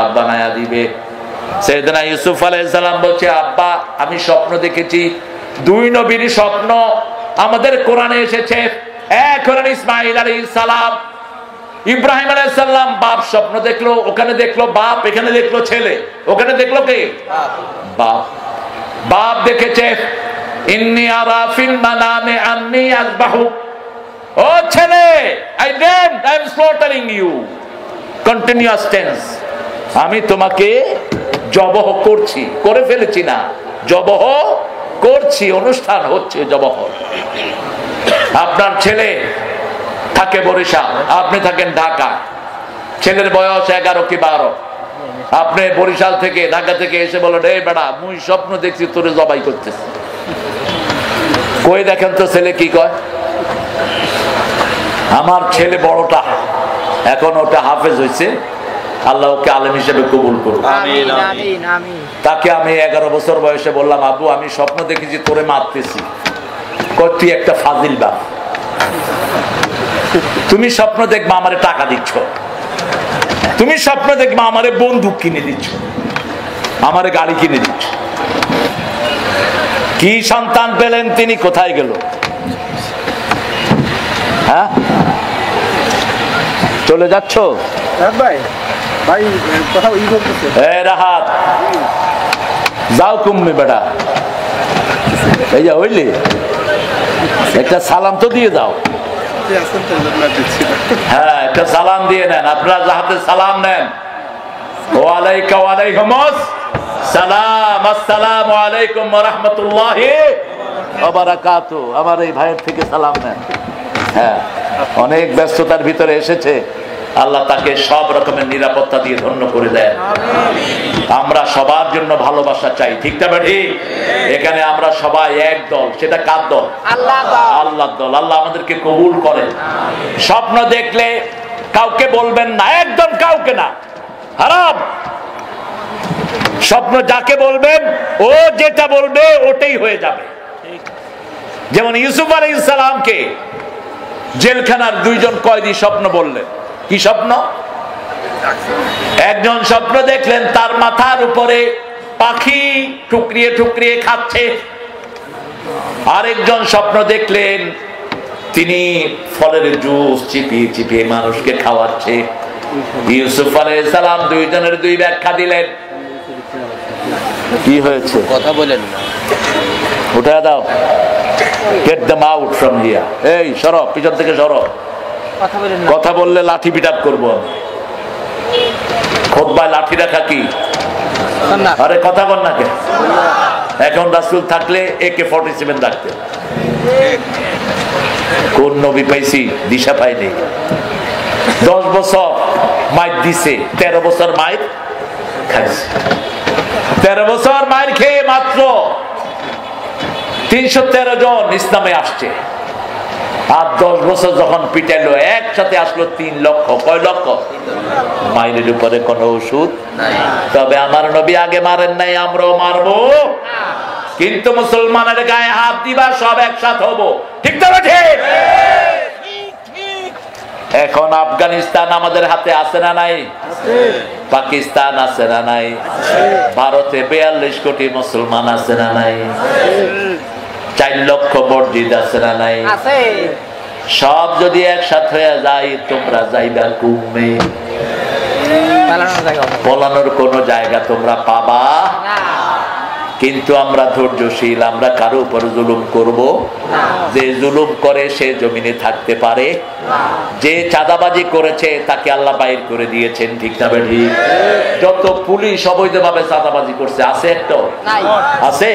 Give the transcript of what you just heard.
ভাত বানায়া দিবে। সাইয়েদনা ইউসুফ আলাইহিস সালাম বলছে, আব্বা আমি স্বপ্ন দেখেছি। দুই নবীর স্বপ্ন আমাদের কোরআনে এসেছে। এক হলেন ইসমাঈল আলাইহিস সালাম, ইব্রাহিম আলাইহিস সালাম বাপ স্বপ্ন দেখলো, ওখানে দেখলো বাপ, এখানে দেখলো ছেলে, ওখানে দেখলো কে? বাপ। বাপ দেখেছে ইন্নী আরা ফিল মানামে আন্নী আযবাহু, ও ছেলে I dreamed I am slaughtering you, continuous tense, আমি তোমাকে জবহ করছি, করে ফেলেছি না, জবহ করছি, অনুষ্ঠান হচ্ছে জবহ। আপনার ছেলে থাকে বরিশাল, আপনি থাকেন ঢাকা, ছেলের বয়স 11 কি 12, আপনি বরিশাল থেকে ঢাকা থেকে এসে বলেন, রে বেড়া মুই স্বপ্ন দেখছি তোরে জবাই করতেছি। কই দেখেন তো ছেলে কি কয়? আমার ছেলে বড়টা এখন ওটা হাফেজ হয়েছে, আল্লাহ ওকে আলেম হিসেবে কবুল করুন। তাকে আমি 11 বছর বয়সে বললাম, আব্বু আমি স্বপ্ন দেখেছি তোরে মারতেছি। তুই একটা ফাজিল বাপ, তুমি স্বপ্ন দেখবা আমারে টাকা দিচ্ছ, তুমি স্বপ্ন দেখবা আমারে বন্দুক কিনে দিচ্ছ, আমারে গাড়ি কিনে দিচ্ছ। কি সন্তান পেলেন তিনি, কোথায় গেল? হ্যাঁ চলে যাচ্ছ? রাহাত যাও কুম্মি বেটা, এই যা হইলি, একটা সালাম তো দিয়ে দাও। হ্যাঁ একটা সালাম দিয়ে নেন, আপনারা যাহাতে সালাম নেন। ওয়ালাইকা ওয়ালাইকুমুস সালাম, আসসালামু আলাইকুম ওয়া রাহমাতুল্লাহি ওয়া বারাকাতুহু। আমার এই ভাইয়ের থেকে সালাম নেন। হ্যাঁ অনেক ব্যস্ততার ভিতরে এসেছে, আল্লাহ তাকে সব রকমের নিরাপত্তা দিয়ে ধন্য করে দেয়। আমরা সবার জন্য ভালোবাসা চাই, ঠিক না বেঠি? এখানে আমরা সবাই এক দল, সেটা কার দল? আল্লাহর দল। আল্লাহ আমাদেরকে কবুল করেন। স্বপ্ন দেখলে কাউকে বলবেন না, একদম কাউকে না, হারাম। স্বপ্ন যাকে বলবেন ও যেটা বলবে ওটাই হয়ে যাবে। যেমন ইউসুফ আলাইহিস সালামকে জেলখানার 2 জন কয়েদি স্বপ্ন বললেন। কি স্বপ্ন? একজন স্বপ্ন দেখলেন তার মাথার উপরে পাখি ঠুকরিয়ে ঠুকরিয়ে খাচ্ছে, আরেকজন স্বপ্ন দেখলেন তিনি ফলের জুস চিপিয়ে চিপিয়ে মানুষকে খাওয়াচ্ছে। ইউসুফ আলাইহিস সালাম 2 জনের 2 ব্যাখ্যা দিলেন। কি হয়েছে? কথা বলেন না, উঠে দাও, gate them out from here. এই সরো, পিছন থেকে সরো, কথা বললে লাঠি পিটাপ করবো আমি। খুতবায় লাঠি রাখা কি? আরে কথা বল না কে? এখন রাসূল থাকলে AK-47 রাখতে। কোন নবী পাইছি দিশা পাইনি। 10 বছর মাইর দিছে, 13 বছর মাইর খাইছে। 13 বছর মাইর খেয়ে মাত্র 313 জন ইসলামে আসছে। আর 10 বছর যখন পিটাইলো, একসাথে আসলো 3 লক্ষ। কয় লক্ষ? মাইরের উপরে কোনো ওষুধ নাই। তবে আমার নবী আগে মারেন নাই, আমরাও মারবো, কিন্তু মুসলমানের গায়ে হাত দিবা সব একসাথে হবো, ঠিক তো? ঠিক। এখন আফগানিস্তান আমাদের হাতে আছে না নাই? পাকিস্তান আছে না নাই? ভারতে 42 কোটি মুসলমান আছে না নাই? 4 লক্ষ মসজিদ আছে না নাই? সব যদি একসাথে হয়ে যায়, তোমরা যাইবা কুমে, পলানোর কোন জায়গা তোমরা পাবা না। কিন্তু আমরা ধৈর্যশীল, আমরা কারো উপর জুলুম করব? যে জুলুম করে সে জমিনে থাকতে পারে। যে চাঁদাবাজি করেছে তাকে আল্লাহ বাইর করে দিয়েছেন, ঠিক না বেঠি? যত পুলিশ অবৈধভাবে চাঁদাবাজি করছে আছে? একটা আছে?